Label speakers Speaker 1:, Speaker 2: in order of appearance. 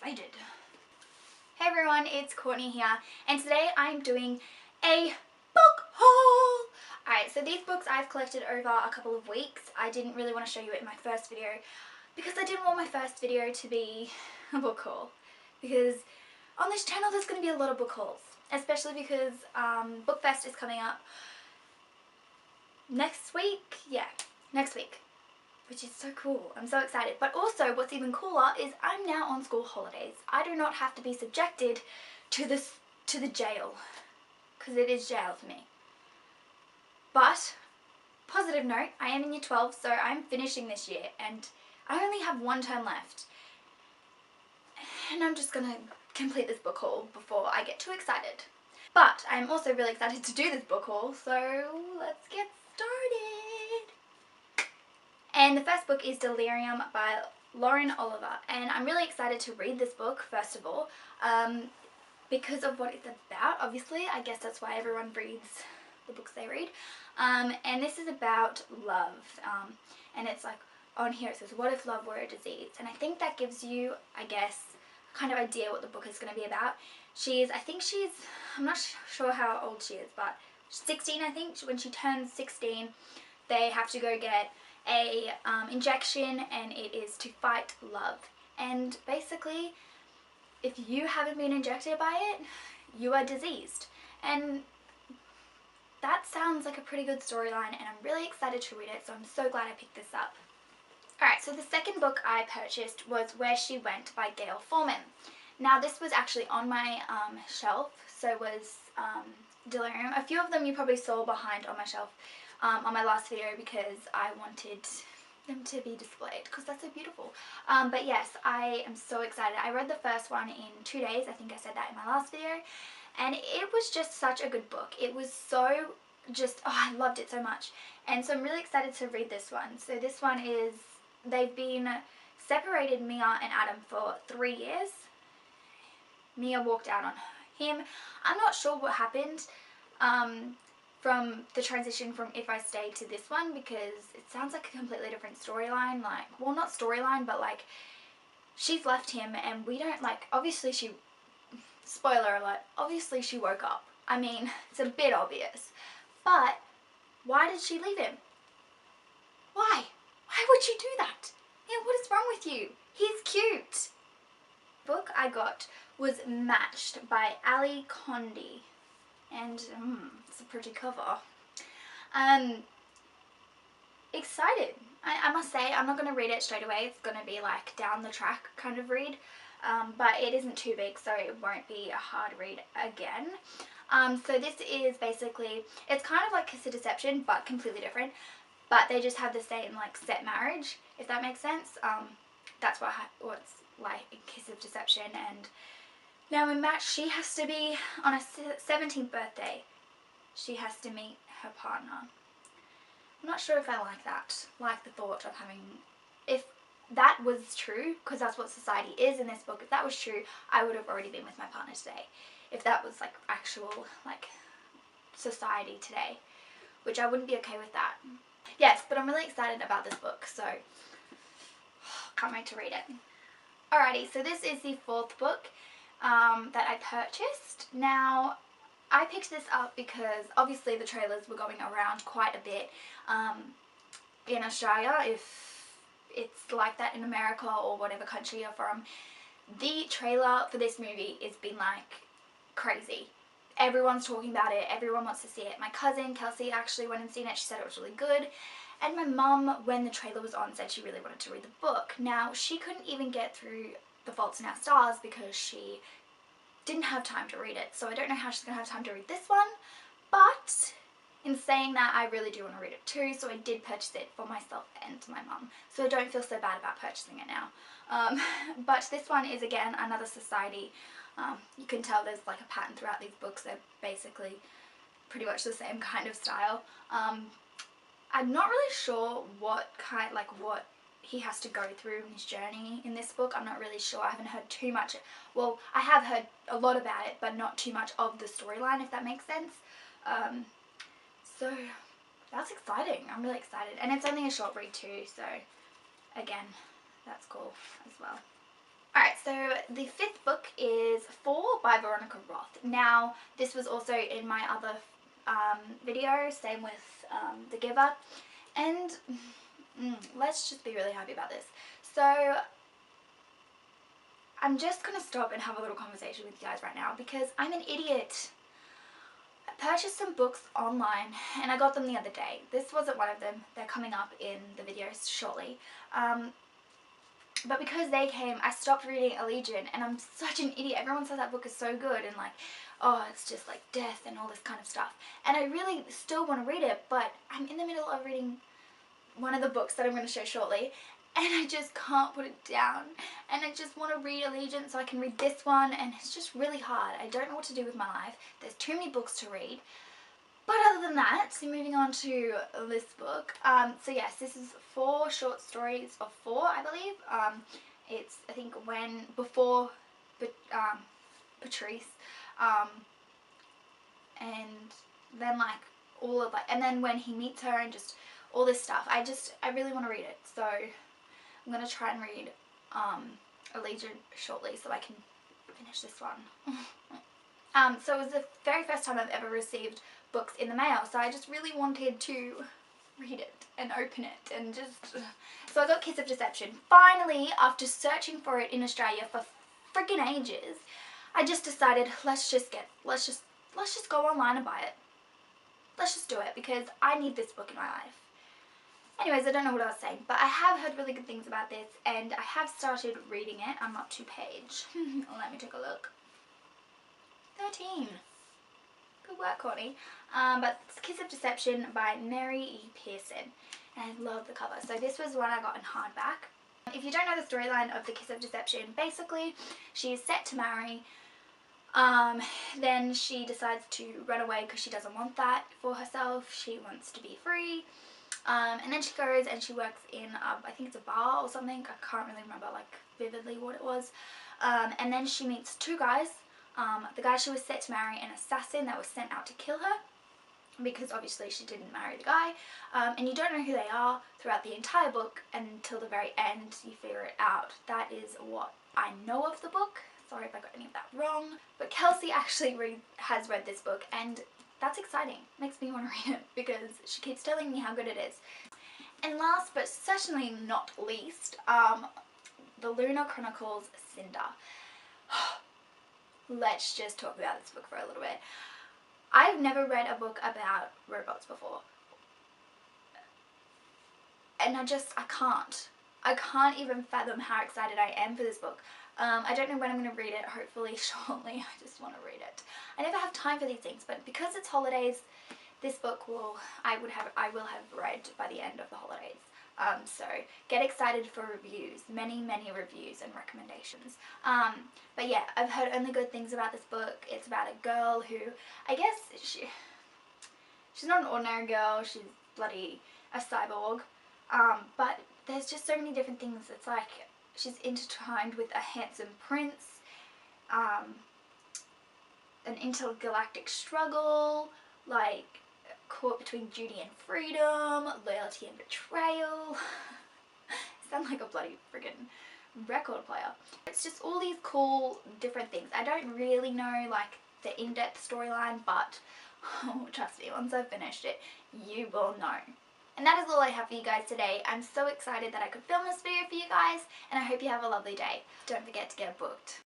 Speaker 1: excited. Hey everyone, it's Courtney here, and today I'm doing a book haul! Alright, so these books I've collected over a couple of weeks. I didn't really want to show you it in my first video because I didn't want my first video to be a book haul. Because on this channel there's going to be a lot of book hauls, especially because Bookfest is coming up next week. Yeah, next week. Which is so cool. I'm so excited. But also what's even cooler is I'm now on school holidays. I do not have to be subjected to the jail, because it is jail for me. But positive note, I am in year 12, so I'm finishing this year and I only have one term left. And I'm just gonna complete this book haul before I get too excited. But I'm also really excited to do this book haul, so let's get started. And the first book is Delirium by Lauren Oliver, and I'm really excited to read this book, first of all, because of what it's about. Obviously, I guess that's why everyone reads the books they read. And this is about love, and it's like, on here it says, what if love were a disease? And I think that gives you, I guess, a kind of idea what the book is going to be about. I'm not sure how old she is, but 16, I think. When she turns 16, they have to go get a injection, and it is to fight love. And basically, if you haven't been injected by it, you are diseased. And that sounds like a pretty good storyline, and I'm really excited to read it, so I'm so glad I picked this up. Alright, so the second book I purchased was Where She Went by Gayle Forman. Now this was actually on my shelf, so was Delirium. A few of them you probably saw behind on my shelf on my last video because I wanted them to be displayed because that's so beautiful. But yes, I am so excited. I read the first one in 2 days. I think I said that in my last video. And it was just such a good book. It was so I loved it so much. And so I'm really excited to read this one. So this one is, they've been separated, Mia and Adam, for 3 years. Mia walked out on him. I'm not sure what happened from the transition from If I Stay to this one, because it sounds like a completely different storyline. Like, well, not storyline, but like, she's left him and we don't, like, obviously she, spoiler alert, obviously she woke up. I mean, it's a bit obvious. But why did she leave him? Why? Why would you do that? Yeah, what is wrong with you? He's cute. The book I got was Matched by Ali Condi. And it's a pretty cover. Excited. I must say, I'm not going to read it straight away. It's going to be like down the track kind of read. But it isn't too big, so it won't be a hard read again. So this is basically, it's kind of like Kiss of Deception, but completely different. But they just have the same like set marriage, if that makes sense. That's what's like in Kiss of Deception. And now in Match, she has to be on a 17th birthday. She has to meet her partner. I'm not sure if I like that. Like the thought of having, if that was true, because that's what society is in this book, if that was true, I would have already been with my partner today. If that was like actual like society today, which I wouldn't be okay with that. Yes, but I'm really excited about this book, so can't wait to read it. Alrighty, so this is the fourth book that I purchased. Now, I picked this up because obviously the trailers were going around quite a bit in Australia, if it's like that in America or whatever country you're from. The trailer for this movie has been like crazy. Everyone's talking about it, everyone wants to see it. My cousin Kelsey actually went and seen it, she said it was really good. And my mum, when the trailer was on, said she really wanted to read the book. Now, she couldn't even get through The Fault in Our Stars because she didn't have time to read it. So I don't know how she's going to have time to read this one. But in saying that, I really do want to read it too. So I did purchase it for myself and my mum. So I don't feel so bad about purchasing it now. But this one is, again, another society. You can tell there's like a pattern throughout these books. They're basically pretty much the same kind of style. I'm not really sure what he has to go through in his journey in this book. I'm not really sure. I haven't heard too much. Well, I have heard a lot about it, but not too much of the storyline, if that makes sense. So that's exciting. I'm really excited. And it's only a short read too, so again, that's cool as well. Alright, so the fifth book is Four by Veronica Roth. Now, this was also in my other video, same with The Giver, and let's just be really happy about this. So, I'm just going to stop and have a little conversation with you guys right now because I'm an idiot. I purchased some books online and I got them the other day. This wasn't one of them. They're coming up in the videos shortly. But because they came, I stopped reading Allegiant, and I'm such an idiot. Everyone says that book is so good and like, oh, it's just like death and all this kind of stuff. And I really still want to read it, but I'm in the middle of reading one of the books that I'm going to show shortly, and I just can't put it down. And I just want to read Allegiant so I can read this one, and it's just really hard. I don't know what to do with my life. There's too many books to read. But other than that, so moving on to this book, so yes, this is 4 short stories of 4, I believe. It's, I think, before Patrice, and then like all of like, and then when he meets her and just all this stuff. I really want to read it, so I'm going to try and read Allegiant shortly so I can finish this one. So it was the very first time I've ever received books in the mail, so I just really wanted to read it and open it and just... So I got Kiss of Deception. Finally, after searching for it in Australia for freaking ages, I just decided let's just go online and buy it. Let's just do it because I need this book in my life. Anyways, I don't know what I was saying, but I have heard really good things about this and I have started reading it. I'm up to page. Let me take a look. 13. Good work, Courtney. But it's Kiss of Deception by Mary E. Pearson. And I love the cover. So this was one I got in hardback. If you don't know the storyline of the Kiss of Deception, basically she is set to marry. Then she decides to run away because she doesn't want that for herself. She wants to be free. And then she goes and she works in, I think it's a bar or something. I can't really remember like vividly what it was. And then she meets 2 guys. The guy she was set to marry, an assassin that was sent out to kill her because obviously she didn't marry the guy, and you don't know who they are throughout the entire book until the very end you figure it out. That is what I know of the book. Sorry if I got any of that wrong, but Kelsey actually has read this book and that's exciting. Makes me want to read it because she keeps telling me how good it is. And last but certainly not least, the Lunar Chronicles Cinder. Let's just talk about this book for a little bit. I've never read a book about robots before. And I can't. I can't even fathom how excited I am for this book. I don't know when I'm going to read it, hopefully shortly. I just want to read it. I never have time for these things, but because it's holidays, this book I will have read by the end of the holidays. So get excited for reviews, many reviews and recommendations. But yeah, I've heard only good things about this book. It's about a girl who, I guess she's not an ordinary girl, she's bloody a cyborg. But there's just so many different things. It's like she's intertwined with a handsome prince, an intergalactic struggle, like caught between duty and freedom, loyalty and betrayal. Sound like a bloody friggin' record player. It's just all these cool different things. I don't really know like the in-depth storyline, but trust me, once I've finished it, you will know. And that is all I have for you guys today. I'm so excited that I could film this video for you guys, and I hope you have a lovely day. Don't forget to get booked.